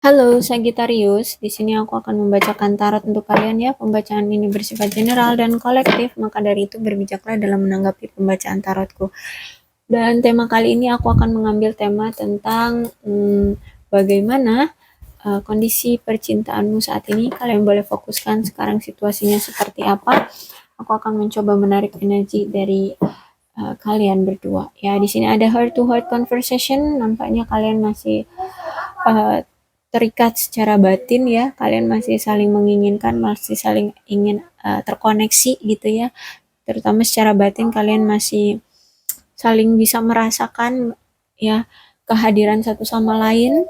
Halo Sagittarius, di sini aku akan membacakan tarot untuk kalian ya. Pembacaan ini bersifat general dan kolektif, maka dari itu berbijaklah dalam menanggapi pembacaan tarotku. Dan tema kali ini aku akan mengambil tema tentang bagaimana kondisi percintaanmu saat ini. Kalian boleh fokuskan sekarang situasinya seperti apa. Aku akan mencoba menarik energi dari kalian berdua. Ya, di sini ada heart to heart conversation. Nampaknya kalian masih uh, terikat secara batin ya, kalian masih saling menginginkan, masih saling ingin terkoneksi gitu ya, terutama secara batin kalian masih saling bisa merasakan ya kehadiran satu sama lain.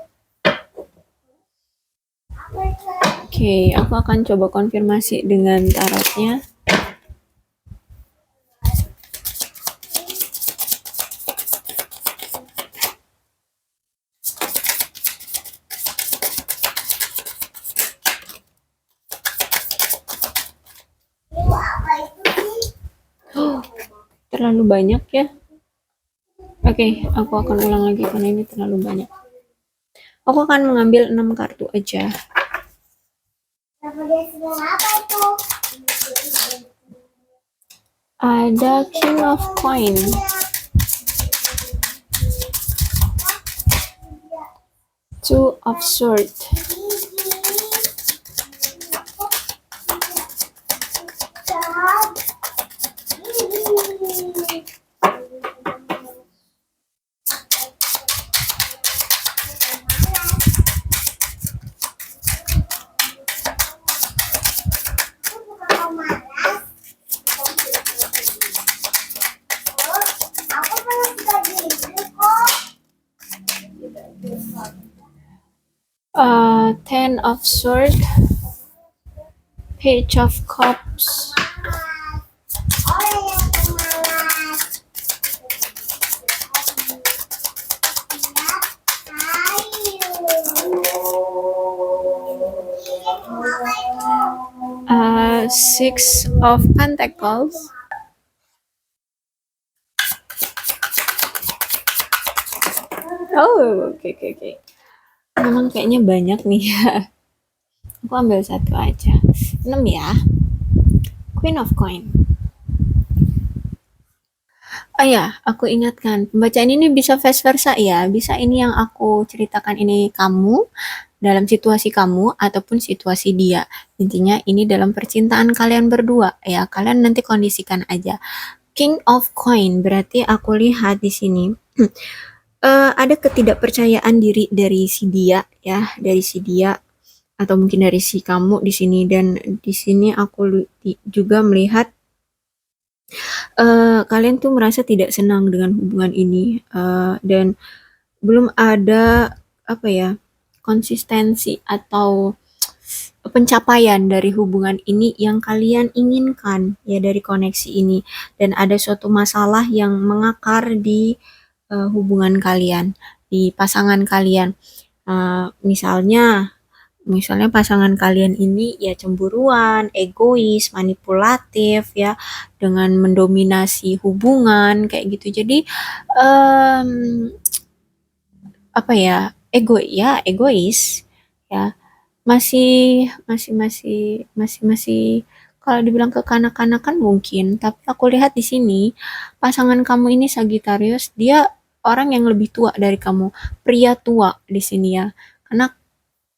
Oke, aku akan coba konfirmasi dengan tarotnya. Oh, terlalu banyak ya. Oke, aku akan ulang lagi karena ini terlalu banyak. Aku akan mengambil 6 kartu aja. Ada King of Coin, Two of Swords, Ten of Swords, Page of Cups, Six of Pentacles, oh oke. Memang kayaknya banyak nih ya. Aku ambil satu aja. 6 ya. Queen of Coin. Oh ya, aku ingatkan, pembacaan ini bisa vice versa ya. Bisa ini yang aku ceritakan ini kamu, dalam situasi kamu, ataupun situasi dia. Intinya ini dalam percintaan kalian berdua ya. Kalian nanti kondisikan aja. King of Coin, berarti aku lihat di sini ada ketidakpercayaan diri dari si dia ya, dari si dia atau mungkin dari si kamu di sini. Dan di sini aku juga melihat kalian tuh merasa tidak senang dengan hubungan ini, dan belum ada apa ya, konsistensi atau pencapaian dari hubungan ini yang kalian inginkan ya dari koneksi ini, dan ada suatu masalah yang mengakar di hubungan kalian, di pasangan kalian. Misalnya pasangan kalian ini ya cemburuan, egois, manipulatif ya, dengan mendominasi hubungan kayak gitu. Jadi um, apa ya, egois ya, masih kalau dibilang kekanak-kanakan mungkin, tapi aku lihat di sini pasangan kamu ini Sagittarius, dia orang yang lebih tua dari kamu, pria tua di sini ya. Karena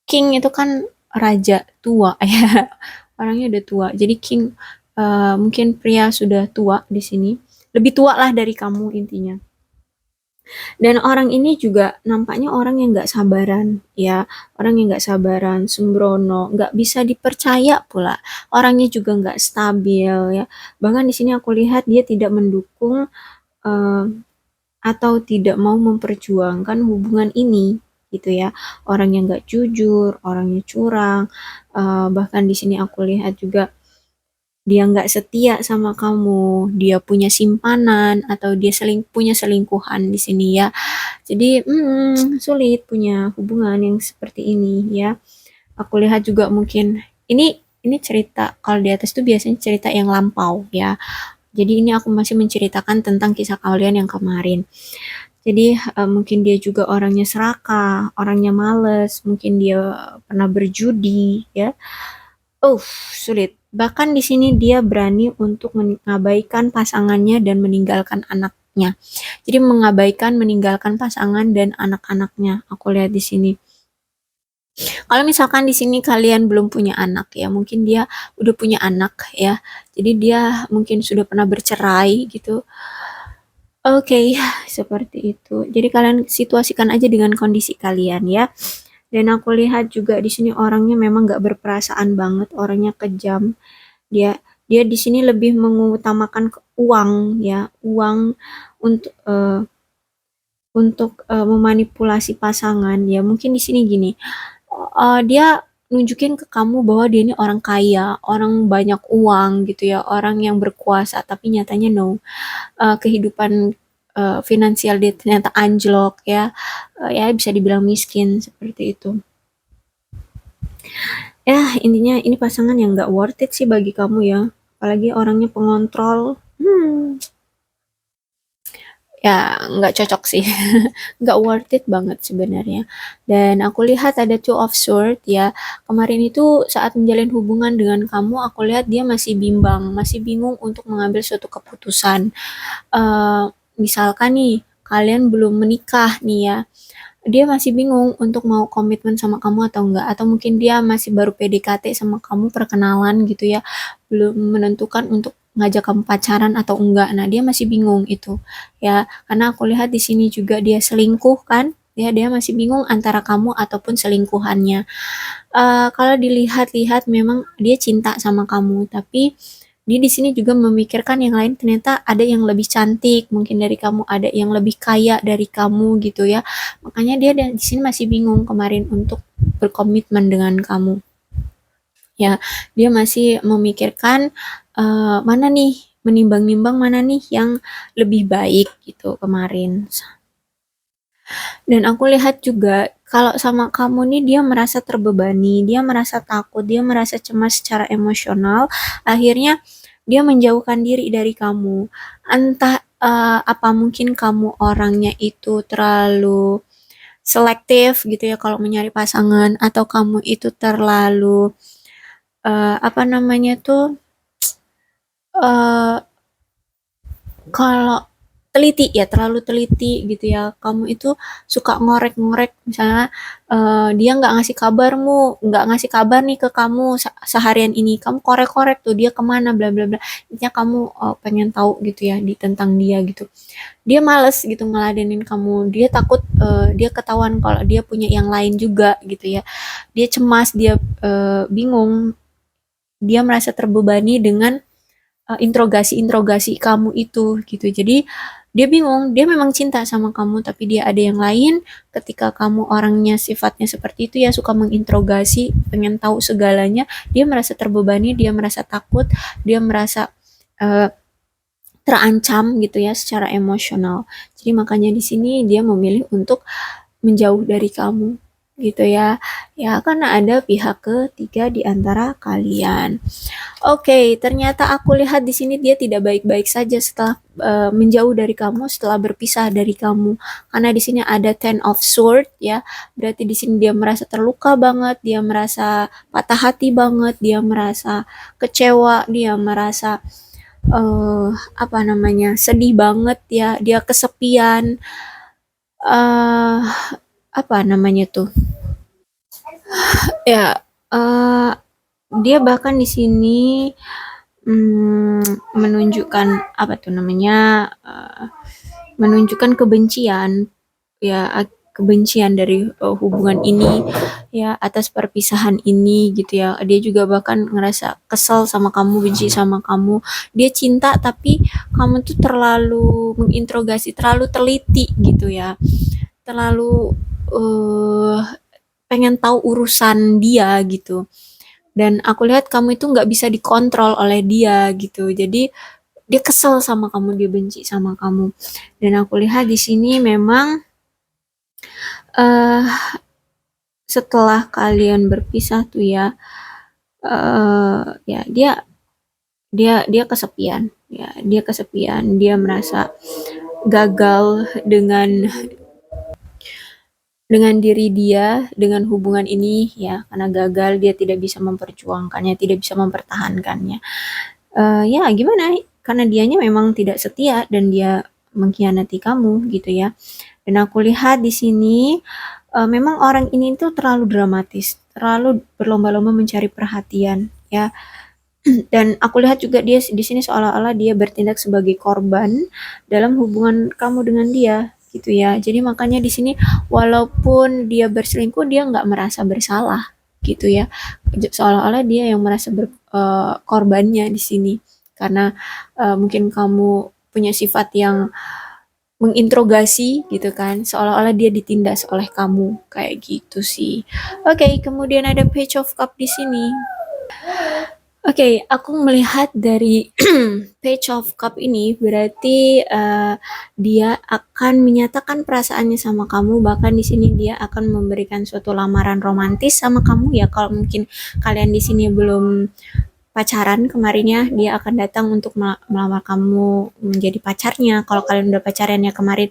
King itu kan raja tua ya. Orangnya udah tua. Jadi King mungkin pria sudah tua di sini. Lebih tua lah dari kamu intinya. Dan orang ini juga nampaknya orang yang nggak sabaran, ya, orang yang nggak sabaran, sembrono, nggak bisa dipercaya pula. Orangnya juga nggak stabil, ya. Bahkan di sini aku lihat dia tidak mendukung eh, atau tidak mau memperjuangkan hubungan ini, gitu ya. Orang yang nggak jujur, orangnya curang. Bahkan di sini aku lihat juga dia nggak setia sama kamu, dia punya simpanan atau dia punya selingkuhan di sini ya. Jadi sulit punya hubungan yang seperti ini ya. Aku lihat juga mungkin ini cerita kalau di atas tuh biasanya cerita yang lampau ya. Jadi ini aku masih menceritakan tentang kisah kalian yang kemarin. Jadi mungkin dia juga orangnya serakah, orangnya males, mungkin dia pernah berjudi, ya. Sulit. Bahkan di sini dia berani untuk mengabaikan pasangannya dan meninggalkan anaknya. Jadi mengabaikan, meninggalkan pasangan dan anak-anaknya. Aku lihat di sini. Kalau misalkan di sini kalian belum punya anak ya, mungkin dia udah punya anak ya. Jadi dia mungkin sudah pernah bercerai gitu. Oke, seperti itu. Jadi kalian situasikan aja dengan kondisi kalian ya. Dan aku lihat juga di sini orangnya memang gak berperasaan banget, orangnya kejam. Dia dia di sini lebih mengutamakan uang ya, uang untuk memanipulasi pasangan ya. Mungkin di sini gini, dia nunjukin ke kamu bahwa dia ini orang kaya, orang banyak uang gitu ya, orang yang berkuasa, tapi nyatanya no, kehidupan finansial dia ternyata anjlok ya, ya bisa dibilang miskin seperti itu. Ya intinya ini pasangan yang nggak worth it sih bagi kamu ya, apalagi orangnya pengontrol. Ya nggak cocok sih, nggak worth it banget sebenarnya. Dan aku lihat ada two of sword ya, kemarin itu saat menjalin hubungan dengan kamu aku lihat dia masih bimbang, masih bingung untuk mengambil suatu keputusan. eh Misalkan nih kalian belum menikah nih ya, dia masih bingung untuk mau komitmen sama kamu atau enggak, atau mungkin dia masih baru PDKT sama kamu, perkenalan gitu ya, belum menentukan untuk ngajak kamu pacaran atau enggak. Nah dia masih bingung itu ya, karena aku lihat di sini juga dia selingkuh kan ya, dia masih bingung antara kamu ataupun selingkuhannya. Kalau dilihat-lihat memang dia cinta sama kamu, tapi dia di sini juga memikirkan yang lain, ternyata ada yang lebih cantik mungkin dari kamu, ada yang lebih kaya dari kamu gitu ya. Makanya dia di sini masih bingung kemarin untuk berkomitmen dengan kamu. Ya, dia masih memikirkan mana nih, menimbang-nimbang mana nih yang lebih baik gitu kemarin. Dan aku lihat juga kalau sama kamu nih dia merasa terbebani, dia merasa takut, dia merasa cemas secara emosional, akhirnya dia menjauhkan diri dari kamu. Entah apa mungkin kamu orangnya itu terlalu selektif gitu ya kalau mencari pasangan, atau kamu itu terlalu apa namanya tuh, eh kalau teliti ya, terlalu teliti gitu ya, kamu itu suka ngorek-ngorek misalnya, dia nggak ngasih kabarmu, nggak ngasih kabar nih ke kamu seharian ini, kamu korek-korek tuh dia kemana bla bla bla, intinya kamu pengen tahu gitu ya di tentang dia gitu. Dia males gitu ngeladenin kamu, dia takut dia ketahuan kalau dia punya yang lain juga gitu ya, dia cemas, dia bingung, dia merasa terbebani dengan interogasi-interogasi kamu itu gitu. Jadi dia bingung, dia memang cinta sama kamu tapi dia ada yang lain. Ketika kamu orangnya sifatnya seperti itu ya, suka menginterogasi, pengen tahu segalanya, dia merasa terbebani, dia merasa takut, dia merasa uh, terancam gitu ya secara emosional. Jadi makanya di sini dia memilih untuk menjauh dari kamu gitu ya. Ya karena ada pihak ketiga di antara kalian. Oke, ternyata aku lihat di sini dia tidak baik-baik saja setelah menjauh dari kamu, setelah berpisah dari kamu. Karena di sini ada Ten of Sword ya. Berarti di sini dia merasa terluka banget, dia merasa patah hati banget, dia merasa kecewa, dia merasa apa namanya? Sedih banget ya, dia kesepian. eh Apa namanya tuh? Ya, eh dia bahkan di sini menunjukkan apa tuh namanya, menunjukkan kebencian ya, kebencian dari hubungan ini ya, atas perpisahan ini gitu ya. Dia juga bahkan ngerasa kesel sama kamu, benci sama kamu. Dia cinta tapi kamu tuh terlalu menginterogasi, terlalu teliti gitu ya, terlalu pengen tahu urusan dia gitu. Dan aku lihat kamu itu nggak bisa dikontrol oleh dia gitu. Jadi dia kesel sama kamu, dia benci sama kamu. Dan aku lihat di sini memang eh setelah kalian berpisah tuh ya, ya dia dia dia kesepian, ya dia kesepian, dia merasa gagal dengan diri dia, dengan hubungan ini ya, karena gagal dia tidak bisa memperjuangkannya, tidak bisa mempertahankannya. Ya gimana, karena dianya memang tidak setia dan dia mengkhianati kamu gitu ya. Dan aku lihat di sini, memang orang ini tuh terlalu dramatis, terlalu berlomba-lomba mencari perhatian ya. Dan aku lihat juga dia di sini seolah-olah dia bertindak sebagai korban dalam hubungan kamu dengan dia gitu ya. Jadi makanya di sini walaupun dia berselingkuh dia nggak merasa bersalah gitu ya. Seolah-olah dia yang merasa korbannya di sini karena mungkin kamu punya sifat yang menginterogasi gitu kan, seolah-olah dia ditindas oleh kamu kayak gitu sih. Oke, kemudian ada Page of Cup di sini. Oke, aku melihat dari Page of Cup ini berarti dia akan menyatakan perasaannya sama kamu, bahkan di sini dia akan memberikan suatu lamaran romantis sama kamu ya. Kalau mungkin kalian di sini belum pacaran kemarinnya, dia akan datang untuk melamar kamu menjadi pacarnya. Kalau kalian udah pacaran ya kemarin,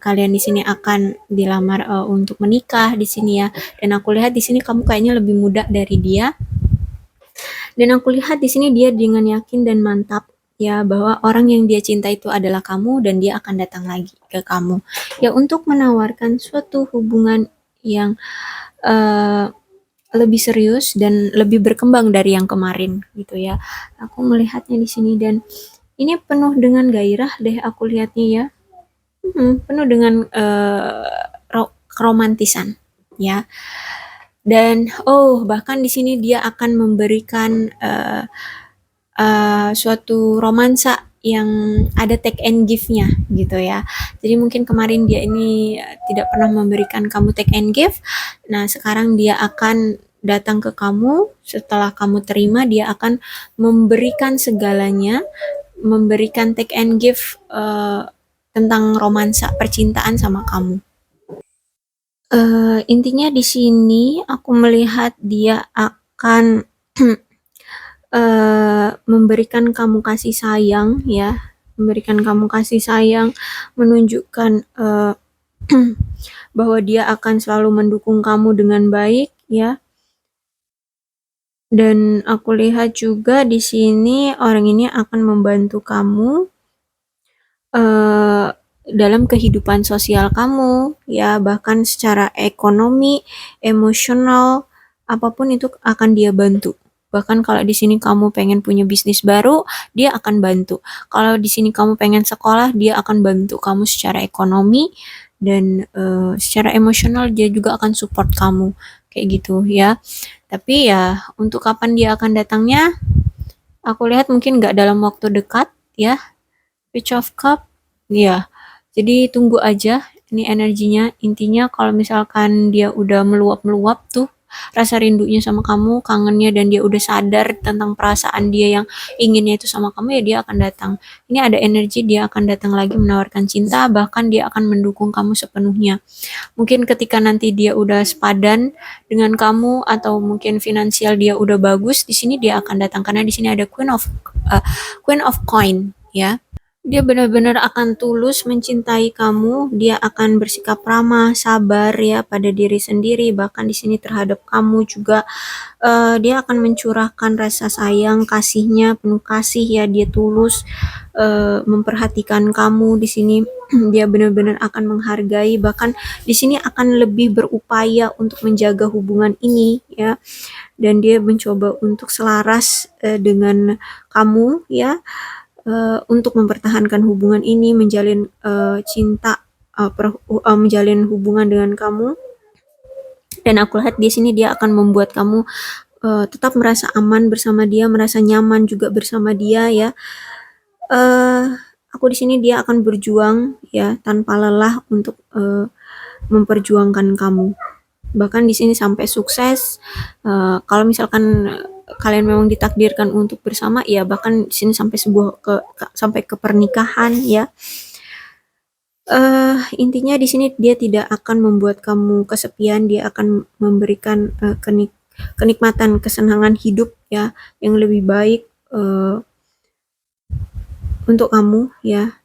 kalian di sini akan dilamar untuk menikah di sini ya. Dan aku lihat di sini kamu kayaknya lebih muda dari dia. Dan aku lihat di sini dia dengan yakin dan mantap ya bahwa orang yang dia cinta itu adalah kamu dan dia akan datang lagi ke kamu ya untuk menawarkan suatu hubungan yang uh, lebih serius dan lebih berkembang dari yang kemarin gitu ya. Aku melihatnya di sini dan ini penuh dengan gairah deh aku lihatnya ya. Penuh dengan keromantisan ya. Dan bahkan di sini dia akan memberikan suatu romansa yang ada take and give-nya gitu ya. Jadi mungkin kemarin dia ini tidak pernah memberikan kamu take and give. Nah, sekarang dia akan datang ke kamu, setelah kamu terima dia akan memberikan segalanya, memberikan take and give tentang romansa percintaan sama kamu. Intinya di sini aku melihat dia akan memberikan kamu kasih sayang ya, memberikan kamu kasih sayang, menunjukkan bahwa dia akan selalu mendukung kamu dengan baik ya. Dan aku lihat juga di sini orang ini akan membantu kamu dalam kehidupan sosial kamu ya, bahkan secara ekonomi, emosional, apapun itu akan dia bantu. Bahkan kalau di sini kamu pengen punya bisnis baru, dia akan bantu. Kalau di sini kamu pengen sekolah, dia akan bantu kamu secara ekonomi dan secara emosional dia juga akan support kamu kayak gitu ya. Tapi ya untuk kapan dia akan datangnya, aku lihat mungkin nggak dalam waktu dekat ya. Page of Cup, ya. Jadi tunggu aja ini energinya. Intinya kalau misalkan dia udah meluap-meluap tuh rasa rindunya sama kamu, kangennya dan dia udah sadar tentang perasaan dia yang inginnya itu sama kamu ya dia akan datang. Ini ada energi dia akan datang lagi menawarkan cinta, bahkan dia akan mendukung kamu sepenuhnya. Mungkin ketika nanti dia udah sepadan dengan kamu atau mungkin finansial dia udah bagus, di sini dia akan datang karena di sini ada Queen of Coin ya. Dia benar-benar akan tulus mencintai kamu, dia akan bersikap ramah, sabar ya pada diri sendiri, bahkan di sini terhadap kamu juga dia akan mencurahkan rasa sayang, kasihnya penuh kasih ya, dia tulus memperhatikan kamu di sini. Dia benar-benar akan menghargai, bahkan di sini akan lebih berupaya untuk menjaga hubungan ini ya, dan dia mencoba untuk selaras dengan kamu ya. Untuk mempertahankan hubungan ini, menjalin cinta, menjalin hubungan dengan kamu. Dan aku lihat di sini dia akan membuat kamu tetap merasa aman bersama dia, merasa nyaman juga bersama dia ya. Aku di sini dia akan berjuang ya tanpa lelah untuk memperjuangkan kamu. Bahkan di sini sampai sukses. Kalau misalkan kalian memang ditakdirkan untuk bersama ya bahkan di sini sampai sampai ke pernikahan ya. Intinya di sini dia tidak akan membuat kamu kesepian, dia akan memberikan kenikmatan, kesenangan hidup ya yang lebih baik untuk kamu ya.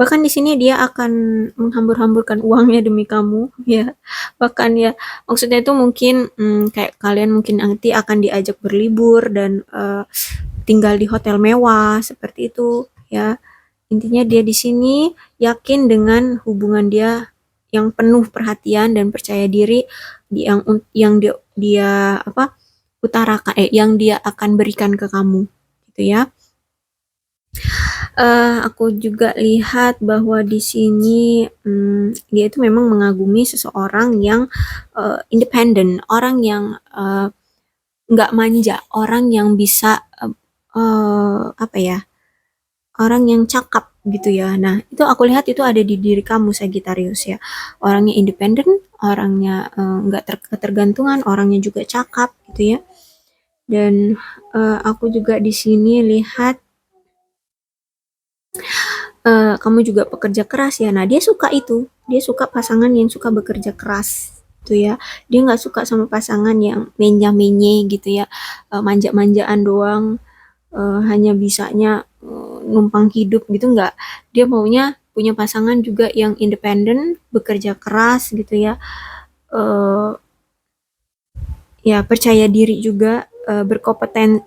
Bahkan di sini dia akan menghambur-hamburkan uangnya demi kamu, ya. Bahkan ya, maksudnya itu mungkin kayak kalian mungkin nanti akan diajak berlibur dan tinggal di hotel mewah seperti itu, ya. Intinya dia di sini yakin dengan hubungan dia yang penuh perhatian dan percaya diri yang dia apa utarakan yang dia akan berikan ke kamu, gitu ya. Aku juga lihat bahwa di sini dia itu memang mengagumi seseorang yang independen, orang yang nggak manja, orang yang bisa apa ya, orang yang cakap gitu ya. Nah, itu aku lihat itu ada di diri kamu Sagittarius ya. Orangnya independen, orangnya nggak ketergantungan, orangnya juga cakap gitu ya. Dan aku juga di sini lihat kamu juga pekerja keras ya. Nah, dia suka itu. Dia suka pasangan yang suka bekerja keras gitu ya. Dia nggak suka sama pasangan yang menja-menye gitu ya. Manja-manjaan doang, hanya bisanya numpang hidup gitu nggak. Dia maunya punya pasangan juga yang independen, bekerja keras gitu ya. Eh, ya percaya diri juga, berkompetensi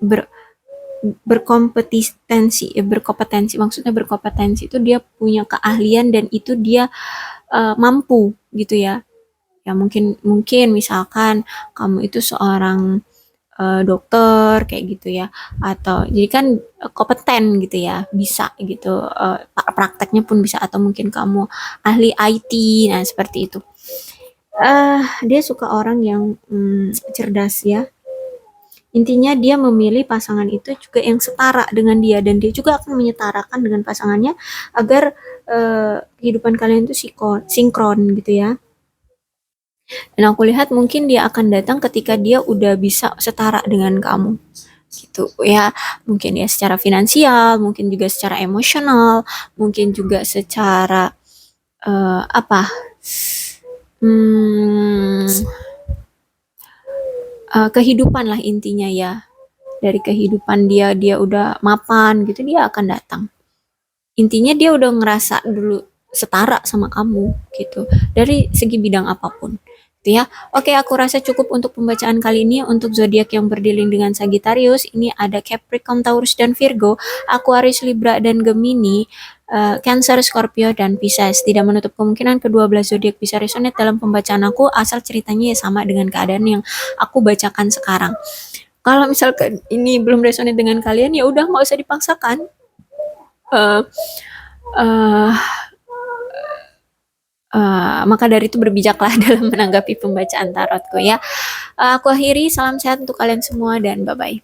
maksudnya berkompetensi itu dia punya keahlian dan itu dia mampu gitu ya. Ya mungkin mungkin misalkan kamu itu seorang dokter kayak gitu ya, atau jadi kan kompeten gitu ya, bisa gitu, prakteknya pun bisa, atau mungkin kamu ahli IT, nah seperti itu. Dia suka orang yang cerdas ya. Intinya dia memilih pasangan itu juga yang setara dengan dia dan dia juga akan menyetarakan dengan pasangannya agar kehidupan kalian itu sinkron gitu ya. Dan aku lihat mungkin dia akan datang ketika dia udah bisa setara dengan kamu gitu ya. Mungkin ya secara finansial, mungkin juga secara emosional, mungkin juga secara apa? Hmm, kehidupan lah intinya ya. Dari kehidupan dia udah mapan gitu, dia akan datang. Intinya dia udah ngerasa dulu setara sama kamu gitu dari segi bidang apapun gitu ya. Oke, aku rasa cukup untuk pembacaan kali ini. Untuk zodiak yang berdilin dengan Sagittarius ini ada Capricorn, Taurus dan Virgo, Aquarius, Libra dan Gemini, Cancer, Scorpio dan Pisces. Tidak menutup kemungkinan kedua belas zodiak bisa resonate dalam pembacaan aku asal ceritanya ya sama dengan keadaan yang aku bacakan sekarang. Kalau misalkan ini belum resonate dengan kalian ya udah nggak usah dipaksakan. uh, uh, maka dari itu berbijaklah dalam menanggapi pembacaan tarotku ya. Aku akhiri, salam sehat untuk kalian semua dan bye-bye.